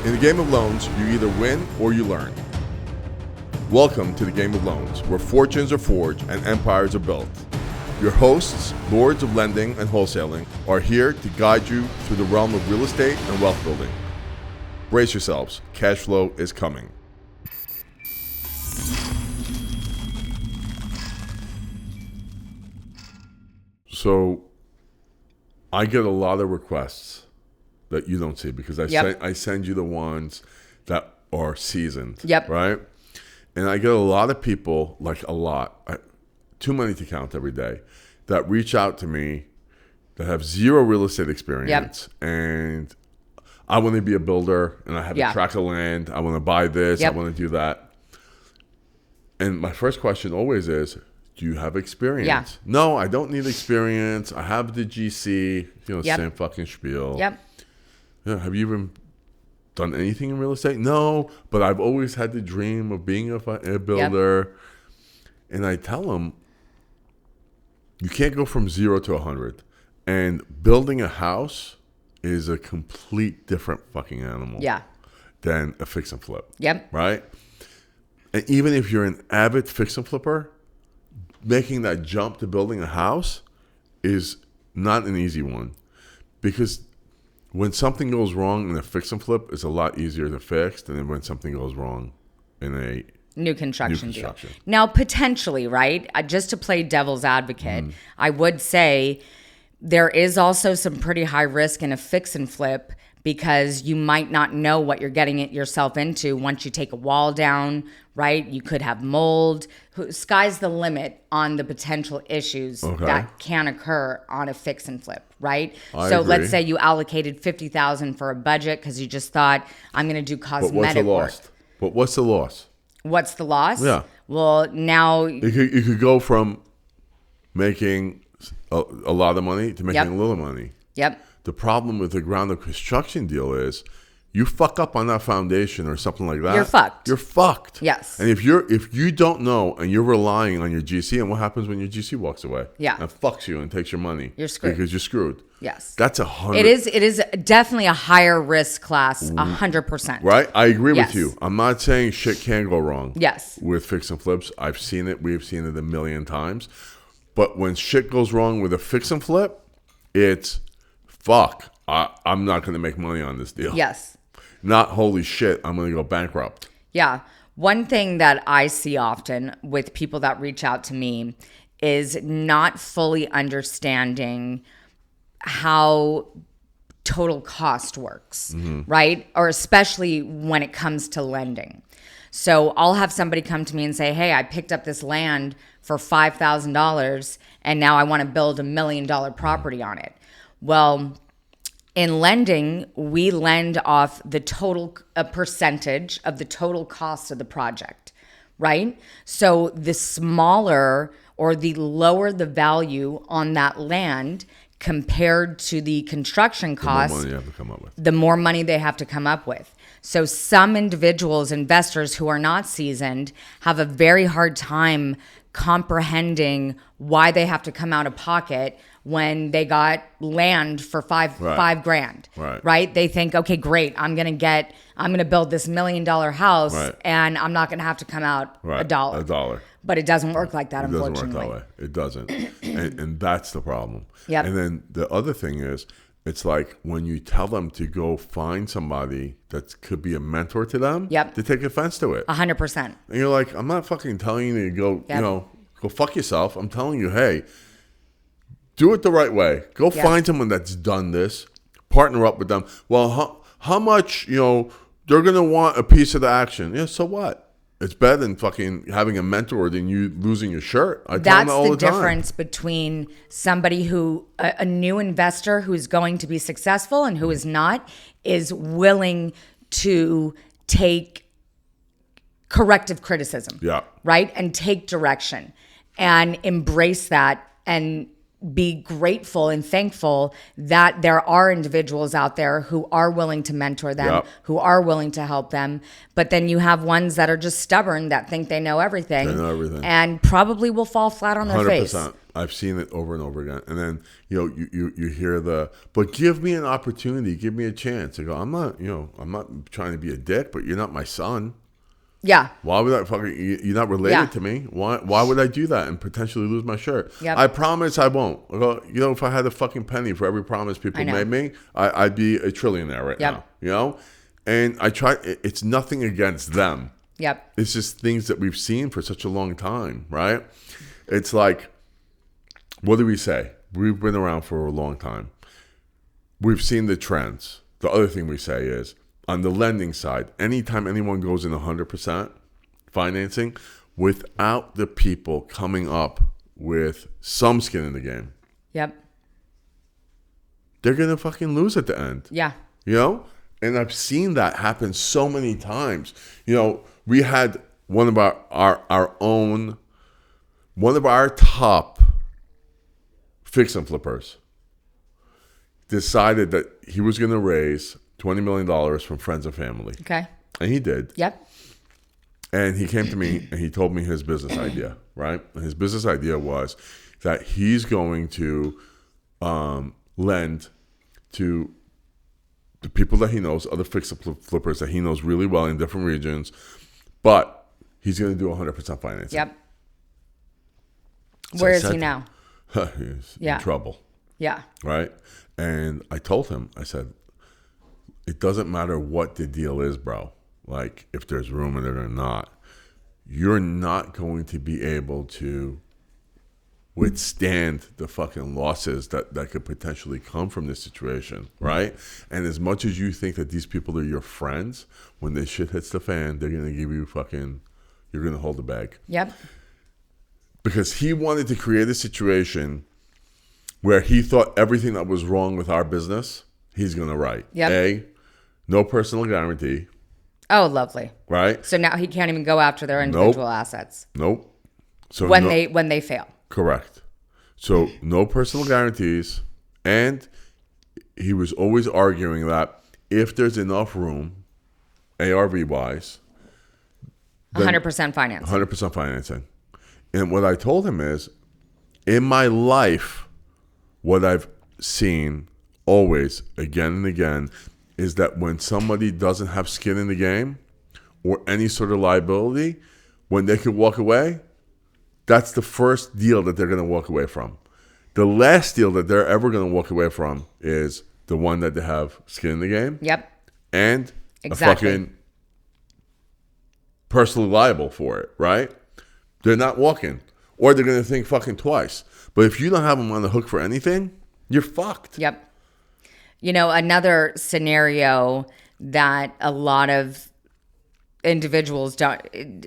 In the game of loans, you either win or you learn. Welcome to the game of loans, where fortunes are forged and empires are built. Your hosts, lords of lending and wholesaling, are here to guide you through the realm of real estate and wealth building. Brace yourselves, cash flow is coming. So, I get a lot of requests that you don't see because I send you the ones that are seasoned, right? And I get a lot of people, too many to count every day, that reach out to me that have zero real estate experience. And I want to be a builder and I have a tract of land. I want to buy this. I want to do that. And my first question always is, do you have experience? Yeah. No, I don't need experience. I have the GC, same fucking spiel. Yep. Yeah, have you even done anything in real estate? No, but I've always had the dream of being a builder. Yep. And I tell them, you can't go from 0 to 100. And building a house is a complete different fucking animal than a fix and flip. Yep. Right? And even if you're an avid fix and flipper, making that jump to building a house is not an easy one. Because when something goes wrong in a fix and flip, it's a lot easier to fix than when something goes wrong in a new construction deal. Now, potentially, right? Just to play devil's advocate, I would say there is also some pretty high risk in a fix and flip because you might not know what you're getting yourself into once you take a wall down, right? You could have mold. Sky's the limit on the potential issues that can occur on a fix and flip, right? I agree. Let's say you allocated $50,000 for a budget because you just thought, I'm going to do cosmetic work. But what's the loss? What's the loss? Yeah. Well, now you could go from making a lot of money to making a little money. Yep. The problem with the ground up construction deal is you fuck up on that foundation or something like that. You're fucked. You're fucked. Yes. And if you don't know and you're relying on your GC, and what happens when your GC walks away? Yeah. And fucks you and takes your money. You're screwed. Because you're screwed. Yes. That's 100. It is definitely a higher risk class, 100%. Right? I agree with you. I'm not saying shit can go wrong. Yes. With fix and flips. I've seen it. We've seen it a million times. But when shit goes wrong with a fix and flip, it's fuck. I'm not going to make money on this deal. Yes. Not holy shit, I'm going to go bankrupt. Yeah. One thing that I see often with people that reach out to me is not fully understanding how total cost works, right? Or especially when it comes to lending. So I'll have somebody come to me and say, hey, I picked up this land for $5,000 and now I want to build $1 million property on it. Well, in lending, we lend off a percentage of the total cost of the project, right? So the smaller or the lower the value on that land compared to the construction cost, the more money they have to come up with. So some individuals, investors who are not seasoned, have a very hard time comprehending why they have to come out of pocket when they got land for $5,000, right? They think, okay, great, I'm gonna build this $1 million house, and I'm not gonna have to come out a dollar. But it doesn't work like that, unfortunately. It doesn't. and that's the problem. Yep. And then the other thing is, it's like when you tell them to go find somebody that could be a mentor to them, they take offense to it. 100%. And you're like, I'm not fucking telling you to go, go fuck yourself. I'm telling you, hey, do it the right way. Go find someone that's done this. Partner up with them. Well, how much, they're going to want a piece of the action. Yeah, so what? It's better than fucking having a mentor than you losing your shirt. I tell them all the time. That's the difference between somebody who, a new investor who's going to be successful and who is not, is willing to take corrective criticism. Yeah. Right? And take direction and embrace that and be grateful and thankful that there are individuals out there who are willing to mentor them, who are willing to help them. But then you have ones that are just stubborn, that think they know everything. And probably will fall flat on their face. I've seen it over and over again. And then, you hear but give me an opportunity, give me a chance. I go, I'm not trying to be a dick, but you're not my son. Yeah. Why would I you're not related to me. Why would I do that and potentially lose my shirt? Yep. I promise I won't. I go, if I had a fucking penny for every promise people made me, I'd be a trillionaire right now, And I try, it's nothing against them. Yep. It's just things that we've seen for such a long time, right? It's like, what do we say? We've been around for a long time. We've seen the trends. The other thing we say is, on the lending side, anytime anyone goes in 100% financing, without the people coming up with some skin in the game, they're going to fucking lose at the end. Yeah. And I've seen that happen so many times. We had one of our top fix and flippers decided that he was going to raise $20 million from friends and family. Okay. And he did. Yep. And he came to me and he told me his business idea, right? And his business idea was that he's going to lend to the people that he knows, other fix and flippers that he knows really well in different regions, but he's going to do 100% financing. Yep. So where is he now? He's in trouble. Yeah. Right? And I told him, I said, it doesn't matter what the deal is, bro. Like, if there's room in it or not, you're not going to be able to withstand the fucking losses that could potentially come from this situation, right? And as much as you think that these people are your friends, when this shit hits the fan, they're going to give you you're going to hold the bag. Yep. Because he wanted to create a situation where he thought everything that was wrong with our business, he's going to write. Yep. No personal guarantee. Oh, lovely. Right? So now he can't even go after their individual assets. Nope. So when they fail. Correct. So no personal guarantees. And he was always arguing that if there's enough room, ARV-wise, 100% financing. 100% financing. And what I told him is, in my life, what I've seen always, again and again, is that when somebody doesn't have skin in the game or any sort of liability, when they could walk away, that's the first deal that they're going to walk away from. The last deal that they're ever going to walk away from is the one that they have skin in the game. Yep. And a fucking personally liable for it, right? They're not walking. Or they're going to think fucking twice. But if you don't have them on the hook for anything, you're fucked. Yep. Another scenario that a lot of individuals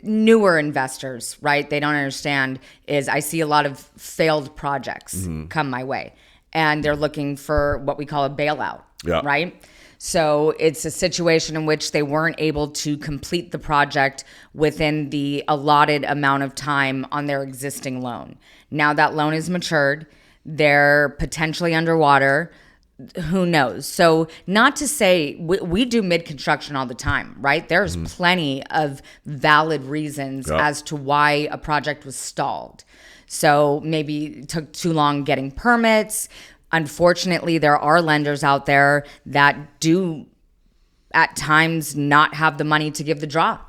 newer investors, right? They don't understand is I see a lot of failed projects come my way, and they're looking for what we call a bailout, right? So it's a situation in which they weren't able to complete the project within the allotted amount of time on their existing loan. Now that loan is matured, they're potentially underwater. Who knows? So not to say we do mid-construction all the time, right? There's plenty of valid reasons as to why a project was stalled. So maybe it took too long getting permits. Unfortunately, there are lenders out there that do at times not have the money to give the draw,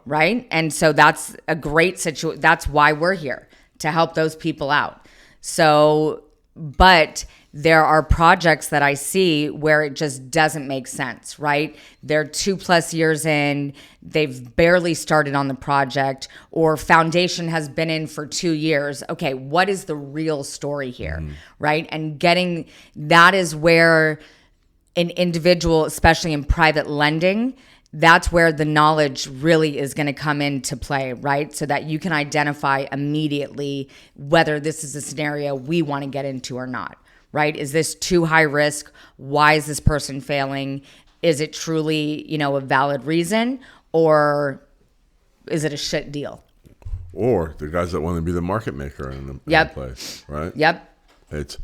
right? And so that's a great situation. That's why we're here, to help those people out. So, but there are projects that I see where it just doesn't make sense, right? They're 2+ years in, they've barely started on the project, or foundation has been in for 2 years. Okay, what is the real story here, right? And that is where an individual, especially in private lending, that's where the knowledge really is going to come into play, right? So that you can identify immediately whether this is a scenario we want to get into or not. Right? Is this too high risk? Why is this person failing? Is it truly, a valid reason, or is it a shit deal? Or the guys that want to be the market maker in the place, right? Yep. It's,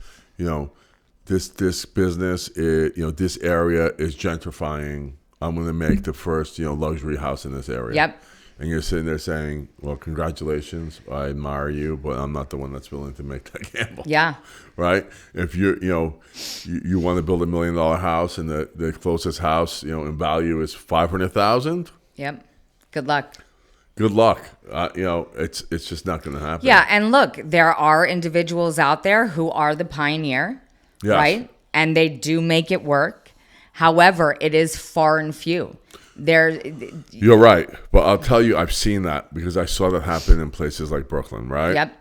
this business, this area is gentrifying. I'm going to make the first, luxury house in this area. Yep. and you're sitting there saying, well, congratulations, I admire you, but I'm not the one that's willing to make that gamble. Yeah. Right? If you want to build $1 million house and the closest house, in value is $500,000. Yep. Good luck. Good luck. It's just not going to happen. Yeah. And look, there are individuals out there who are the pioneer, yes. right? And they do make it work. However, it is far and few. You're right. But I'll tell you, I've seen that because I saw that happen in places like Brooklyn, right? Yep.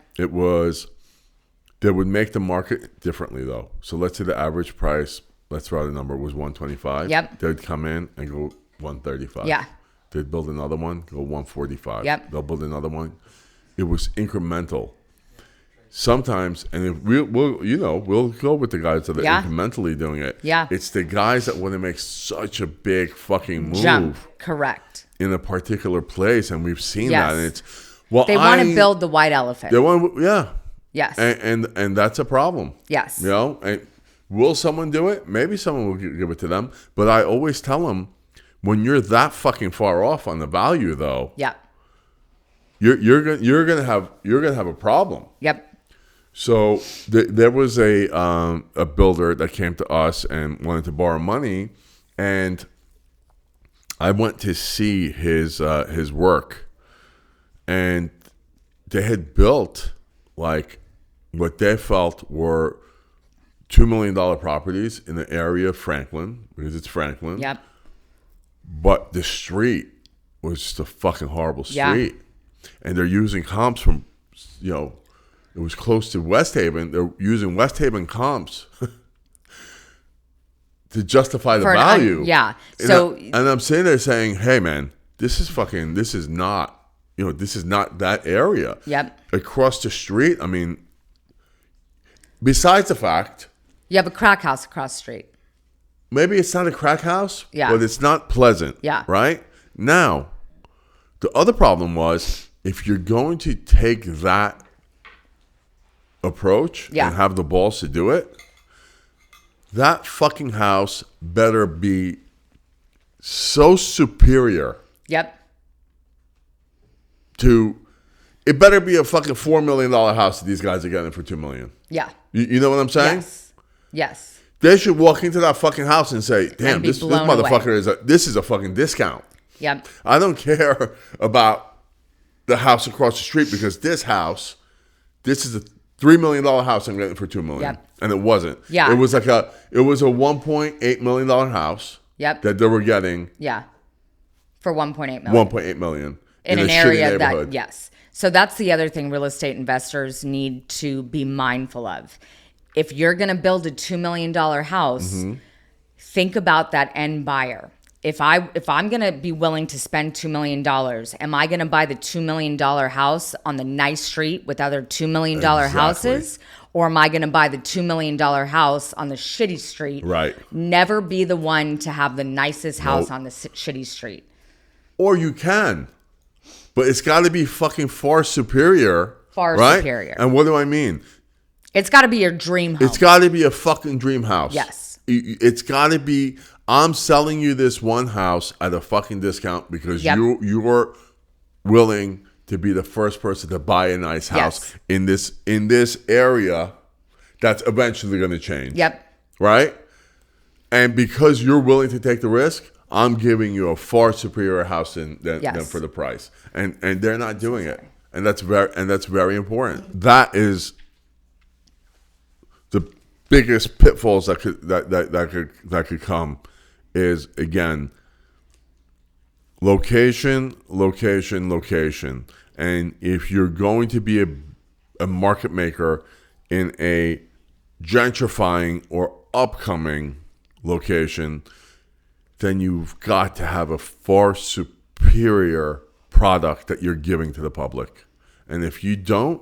They would make the market differently, though. So let's say the average price, let's throw out a number, was $125. Yep. They'd come in and go $135. Yeah. They'd build another one, go $145. Yep. They'll build another one. It was incremental. Sometimes, and if we'll go with the guys that are incrementally doing it. Yeah. It's the guys that want to make such a big fucking move. Jump. Correct. In a particular place, and we've seen yes. that. And it's they want to build the white elephant. They want, yeah. Yes. And that's a problem. Yes. And will someone do it? Maybe someone will give it to them. But I always tell them, when you're that fucking far off on the value, though, yeah, you're gonna have a problem. Yep. So there was a builder that came to us and wanted to borrow money, and I went to see his work, and they had built like what they felt were $2 million properties in the area of Franklin, because it's Franklin. Yep. But the street was just a fucking horrible street. Yeah. And they're using comps from, it was close to West Haven. They're using West Haven comps to justify the value. Yeah. And I'm sitting there saying, hey, man, this is not that area. Yep. Across the street, I mean, besides the fact. You have a crack house across the street. Maybe it's not a crack house, yeah. but it's not pleasant. Yeah. Right? Now, the other problem was, if you're going to take that approach and have the balls to do it, that fucking house better be so superior. Yep. It better be a fucking $4 million house that these guys are getting for $2 million. Yeah. You know what I'm saying? Yes. They should walk into that fucking house and say, damn, this motherfucker this is a fucking discount. Yep. I don't care about the house across the street, because this is a $3 million house I'm getting for $2 million. Yep. And it wasn't. Yeah. It was a $1.8 million house. Yep. That they were getting. Yeah. For $1.8 million. $1.8 million. In an area that, yes. So that's the other thing real estate investors need to be mindful of. If you're going to build a $2 million house, mm-hmm. think about that end buyer. If I'm going to be willing to spend $2 million, am I going to buy the $2 million house on the nice street with other $2 million houses? Or am I going to buy the $2 million house on the shitty street? Right. Never be the one to have the nicest house on the shitty street. Or you can, but it's got to be fucking far superior. Superior. And what do I mean? It's got to be your dream home. It's got to be a fucking dream house. Yes. It's got to be, I'm selling you this one house at a fucking discount because you're willing to be the first person to buy a nice house in this area that's eventually going to change. Yep. Right? And because you're willing to take the risk, I'm giving you a far superior house than for the price. And they're not doing it. And that's very important. That is the biggest pitfalls that could come is, again, location. And if you're going to be a market maker in a gentrifying or upcoming location, then you've got to have a far superior product that you're giving to the public. And if you don't,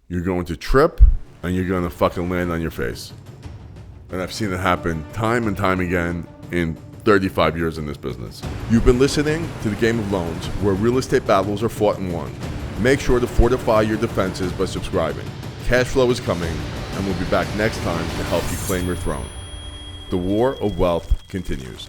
you're going to trip and you're going to fucking land on your face. And I've seen it happen time and time again in 35 years in this business. You've been listening to The Game of Loans, where real estate battles are fought and won. Make sure to fortify your defenses by subscribing. Cash flow is coming, and we'll be back next time to help you claim your throne. The war of wealth continues.